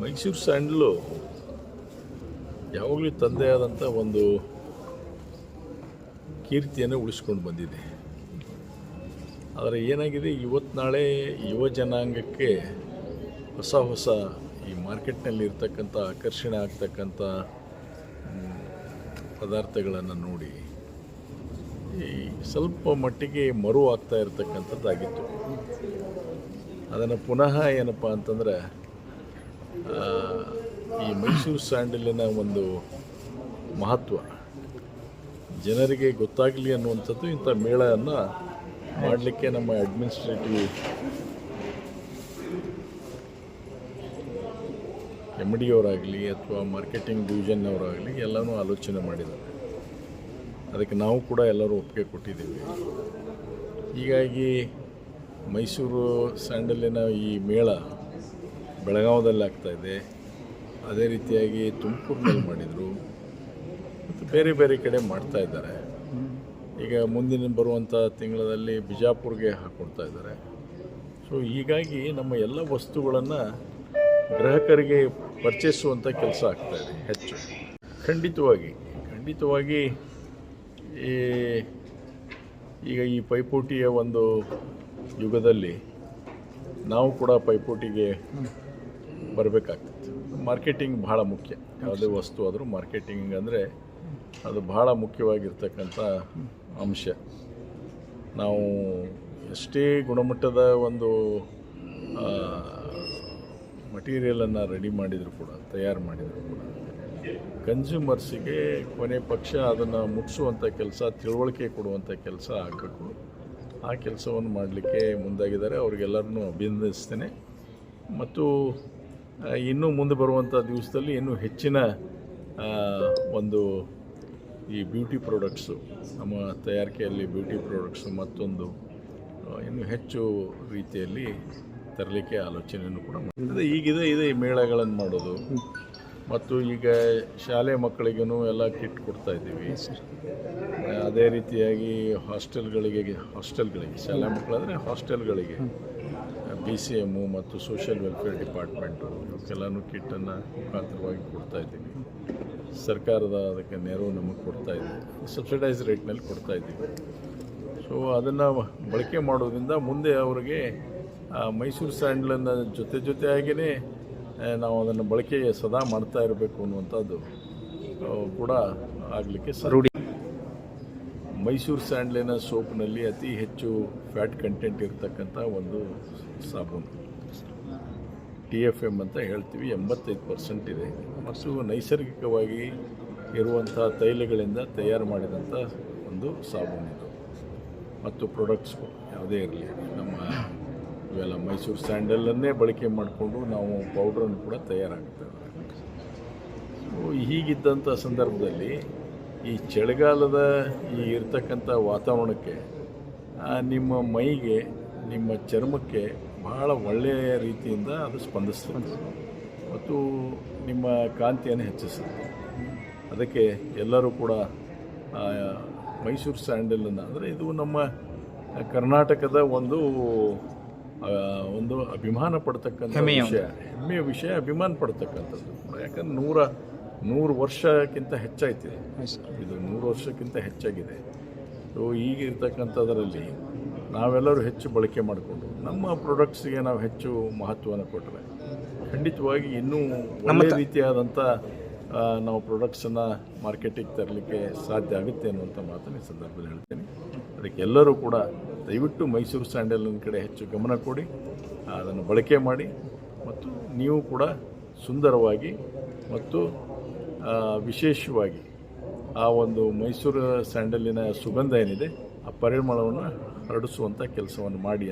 ಮೈಸೂರು ಸ್ಯಾಂಡಲು ಯಾವಾಗಲೂ ತಂದೆ ಆದಂಥ ಒಂದು ಕೀರ್ತಿಯನ್ನು ಉಳಿಸ್ಕೊಂಡು ಬಂದಿದೆ. ಆದರೆ ಏನಾಗಿದೆ, ಇವತ್ತು ನಾಳೆ ಯುವ ಜನಾಂಗಕ್ಕೆ ಹೊಸ ಈ ಮಾರ್ಕೆಟ್ನಲ್ಲಿ ಇರ್ತಕ್ಕಂಥ ಆಕರ್ಷಣೆ ಆಗ್ತಕ್ಕಂಥ ಪದಾರ್ಥಗಳನ್ನು ನೋಡಿ ಈ ಸ್ವಲ್ಪ ಮಟ್ಟಿಗೆ ಮರು ಆಗ್ತಾ ಇರತಕ್ಕಂಥದ್ದಾಗಿತ್ತು. ಅದನ್ನು ಪುನಃ ಏನಪ್ಪ ಅಂತಂದರೆ ಈ ಮೈಸೂರು ಸ್ಯಾಂಡಲಿನ ಒಂದು ಮಹತ್ವ ಜನರಿಗೆ ಗೊತ್ತಾಗಲಿ ಅನ್ನುವಂಥದ್ದು ಇಂಥ ಮೇಳವನ್ನು ಮಾಡಲಿಕ್ಕೆ ನಮ್ಮ ಅಡ್ಮಿನಿಸ್ಟ್ರೇಟಿವ್ MD ಅವರಾಗಲಿ ಅಥವಾ ಮಾರ್ಕೆಟಿಂಗ್ ಡಿವಿಷನ್ನವರಾಗಲಿ ಎಲ್ಲನೂ ಆಲೋಚನೆ ಮಾಡಿದ್ದಾರೆ. ಅದಕ್ಕೆ ನಾವು ಕೂಡ ಎಲ್ಲರೂ ಒಪ್ಪಿಗೆ ಕೊಟ್ಟಿದ್ದೀವಿ. ಹೀಗಾಗಿ ಮೈಸೂರು ಸ್ಯಾಂಡಲಿನ ಈ ಮೇಳ ಬೆಳಗಾವದಲ್ಲಿ ಆಗ್ತಾಯಿದೆ, ಅದೇ ರೀತಿಯಾಗಿ ತುಮಕೂರಿನಲ್ಲಿ ಮಾಡಿದರು ಮತ್ತು ಬೇರೆ ಬೇರೆ ಕಡೆ ಮಾಡ್ತಾಯಿದ್ದಾರೆ. ಈಗ ಮುಂದಿನ ಬರುವಂಥ ತಿಂಗಳಲ್ಲಿ ಬಿಜಾಪುರ್ಗೆ ಹಾಕ್ಕೊಡ್ತಾ ಇದ್ದಾರೆ. ಸೊ ಹೀಗಾಗಿ ನಮ್ಮ ಎಲ್ಲ ವಸ್ತುಗಳನ್ನು ಗ್ರಾಹಕರಿಗೆ ಪರಿಚಯಿಸುವಂಥ ಕೆಲಸ ಆಗ್ತಾಯಿದೆ ಹೆಚ್ಚು. ಖಂಡಿತವಾಗಿ ಈಗ ಈ ಪೈಪೋಟಿಯ ಒಂದು ಯುಗದಲ್ಲಿ ನಾವು ಕೂಡ ಪೈಪೋಟಿಗೆ ಬರಬೇಕಾಗ್ತದೆ. ಮಾರ್ಕೆಟಿಂಗ್ ಭಾಳ ಮುಖ್ಯ. ಯಾವುದೇ ವಸ್ತು ಆದರೂ ಮಾರ್ಕೆಟಿಂಗ್ ಅಂದರೆ ಅದು ಭಾಳ ಮುಖ್ಯವಾಗಿರ್ತಕ್ಕಂಥ ಅಂಶ. ನಾವು ಎಷ್ಟೇ ಗುಣಮಟ್ಟದ ಒಂದು ಮಟೀರಿಯಲನ್ನು ರೆಡಿ ಮಾಡಿದರೂ ಕೂಡ, ತಯಾರು ಮಾಡಿದರೂ ಕೂಡ ಕನ್ಸ್ಯೂಮರ್ಸಿಗೆ ಕೊನೆ ಪಕ್ಷ ಅದನ್ನು ಮುಟ್ಟಿಸುವಂಥ ಕೆಲಸ, ತಿಳುವಳಿಕೆ ಕೊಡುವಂಥ ಕೆಲಸ ಆಗಬೇಕು. ಆ ಕೆಲಸವನ್ನು ಮಾಡಲಿಕ್ಕೆ ಮುಂದಾಗಿದ್ದಾರೆ. ಅವ್ರಿಗೆಲ್ಲರನ್ನೂ ಅಭಿನಂದಿಸ್ತೇನೆ. ಮತ್ತು ಇನ್ನೂ ಮುಂದೆ ಬರುವಂಥ ದಿವಸದಲ್ಲಿ ಇನ್ನೂ ಹೆಚ್ಚಿನ ಒಂದು ಈ ಬ್ಯೂಟಿ ಪ್ರಾಡಕ್ಟ್ಸು, ನಮ್ಮ ತಯಾರಿಕೆಯಲ್ಲಿ ಬ್ಯೂಟಿ ಪ್ರಾಡಕ್ಟ್ಸು ಮತ್ತೊಂದು ಇನ್ನೂ ಹೆಚ್ಚು ರೀತಿಯಲ್ಲಿ ತರಲಿಕ್ಕೆ ಆಲೋಚನೆಯನ್ನು ಕೂಡ ಮಾಡಿದೆ. ಇದೆ ಈ ಮೇಳಗಳನ್ನು ಮಾಡೋದು. ಮತ್ತು ಈಗ ಶಾಲೆ ಮಕ್ಕಳಿಗೂ ಎಲ್ಲ ಕಿಟ್ ಕೊಡ್ತಾ ಇದ್ದೀವಿ. ಅದೇ ರೀತಿಯಾಗಿ ಹಾಸ್ಟೆಲ್ಗಳಿಗೆ ಶಾಲಾ ಮಕ್ಕಳಾದರೆ ಹಾಸ್ಟೆಲ್ಗಳಿಗೆ BCM ಮತ್ತು ಸೋಷಿಯಲ್ ವೆಲ್ಫೇರ್ ಡಿಪಾರ್ಟ್ಮೆಂಟು ಇವಕ್ಕೆಲ್ಲನೂ ಕಿಟ್ಟನ್ನು ಮುಖಾಂತರವಾಗಿ ಕೊಡ್ತಾ ಇದ್ದೀವಿ. ಸರ್ಕಾರದ ಅದಕ್ಕೆ ನೆರವು ನಮಗೆ ಕೊಡ್ತಾ ಇದೆ, ಸಬ್ಸಿಡೈಸ್ ರೇಟ್ನಲ್ಲಿ ಕೊಡ್ತಾ ಇದ್ದೀವಿ. ಸೊ ಅದನ್ನು ಬಳಕೆ ಮಾಡೋದ್ರಿಂದ ಮುಂದೆ ಅವರಿಗೆ ಮೈಸೂರು ಸ್ಯಾಂಡಲನ್ನು ಜೊತೆಯಾಗಿಯೇ ನಾವು ಅದನ್ನು ಬಳಕೆ ಸದಾ ಮಾಡ್ತಾ ಇರಬೇಕು ಅನ್ನುವಂಥದ್ದು ಕೂಡ ಆಗಲಿಕ್ಕೆ ರೂಢಿ. ಮೈಸೂರು ಸ್ಯಾಂಡಲಿನ ಸೋಪ್ನಲ್ಲಿ ಅತಿ ಹೆಚ್ಚು ಫ್ಯಾಟ್ ಕಂಟೆಂಟ್ ಇರತಕ್ಕಂಥ ಒಂದು ಸಾಬೂನು, TFM ಅಂತ ಹೇಳ್ತೀವಿ, 85% ಇದೆ. ಮತ್ತು ನೈಸರ್ಗಿಕವಾಗಿ ಇರುವಂಥ ತೈಲಗಳಿಂದ ತಯಾರು ಮಾಡಿದಂಥ ಒಂದು ಸಾಬೂನಿದು. ಮತ್ತು ಪ್ರಾಡಕ್ಟ್ಸ್ಗಳು ಯಾವುದೇ ಇರಲಿ, ನಮ್ಮ ಇವೆಲ್ಲ ಮೈಸೂರು ಸ್ಯಾಂಡಲನ್ನೇ ಬಳಕೆ ಮಾಡಿಕೊಂಡು ನಾವು ಪೌಡ್ರನ್ನು ಕೂಡ ತಯಾರಾಗ್ತದೆ. ಹೀಗಿದ್ದಂಥ ಸಂದರ್ಭದಲ್ಲಿ ಈ ಚಳಿಗಾಲದ ಈ ಇರ್ತಕ್ಕಂಥ ವಾತಾವರಣಕ್ಕೆ ನಿಮ್ಮ ಮೈಗೆ, ನಿಮ್ಮ ಚರ್ಮಕ್ಕೆ ಬಹಳ ಒಳ್ಳೆಯ ರೀತಿಯಿಂದ ಅದು ಸ್ಪಂದಿಸ್ತದೆ ಮತ್ತು ನಿಮ್ಮ ಕಾಂತಿಯನ್ನು ಹೆಚ್ಚಿಸುತ್ತೆ. ಅದಕ್ಕೆ ಎಲ್ಲರೂ ಕೂಡ ಮೈಸೂರು ಸ್ಯಾಂಡಲನ್ನು, ಅಂದರೆ ಇದು ನಮ್ಮ ಕರ್ನಾಟಕದ ಒಂದು ಅಭಿಮಾನ ಪಡ್ತಕ್ಕಂಥ ಹೆಮ್ಮೆಯ ವಿಷಯ, ಅಭಿಮಾನ ಪಡ್ತಕ್ಕಂಥದ್ದು. ಯಾಕಂದ್ರೆ 100 ವರ್ಷಕ್ಕಿಂತ ಹೆಚ್ಚಾಯ್ತಿದೆ ಇದು, 100 ವರ್ಷಕ್ಕಿಂತ ಹೆಚ್ಚಾಗಿದೆ. ಸೊ ಈಗಿರ್ತಕ್ಕಂಥದ್ರಲ್ಲಿ ನಾವೆಲ್ಲರೂ ಹೆಚ್ಚು ಬಳಕೆ ಮಾಡಿಕೊಂಡು ನಮ್ಮ ಪ್ರಾಡಕ್ಟ್ಸ್ಗೆ ನಾವು ಹೆಚ್ಚು ಮಹತ್ವವನ್ನು ಕೊಟ್ಟರೆ ಖಂಡಿತವಾಗಿ ಇನ್ನೂ ಒಳ್ಳೆಯ ರೀತಿಯಾದಂಥ ನಾವು ಪ್ರಾಡಕ್ಟ್ಸನ್ನು ಮಾರ್ಕೆಟಿಗೆ ತರಲಿಕ್ಕೆ ಸಾಧ್ಯ ಆಗುತ್ತೆ ಅನ್ನುವಂಥ ಮಾತನ್ನು ಈ ಸಂದರ್ಭದಲ್ಲಿ ಹೇಳ್ತೇನೆ. ಅದಕ್ಕೆ ಎಲ್ಲರೂ ಕೂಡ ದಯವಿಟ್ಟು ಮೈಸೂರು ಸ್ಯಾಂಡಲಿನ ಕಡೆ ಹೆಚ್ಚು ಗಮನ ಕೊಡಿ, ಅದನ್ನು ಬಳಕೆ ಮಾಡಿ. ಮತ್ತು ನೀವು ಕೂಡ ಸುಂದರವಾಗಿ ಮತ್ತು ವಿಶೇಷವಾಗಿ ಆ ಒಂದು ಮೈಸೂರು ಸ್ಯಾಂಡಲಿನ ಸುಗಂಧ ಏನಿದೆ ಆ ಪರಿಮಳವನ್ನು ಹರಡಿಸುವಂಥ ಕೆಲಸವನ್ನು ಮಾಡಿ.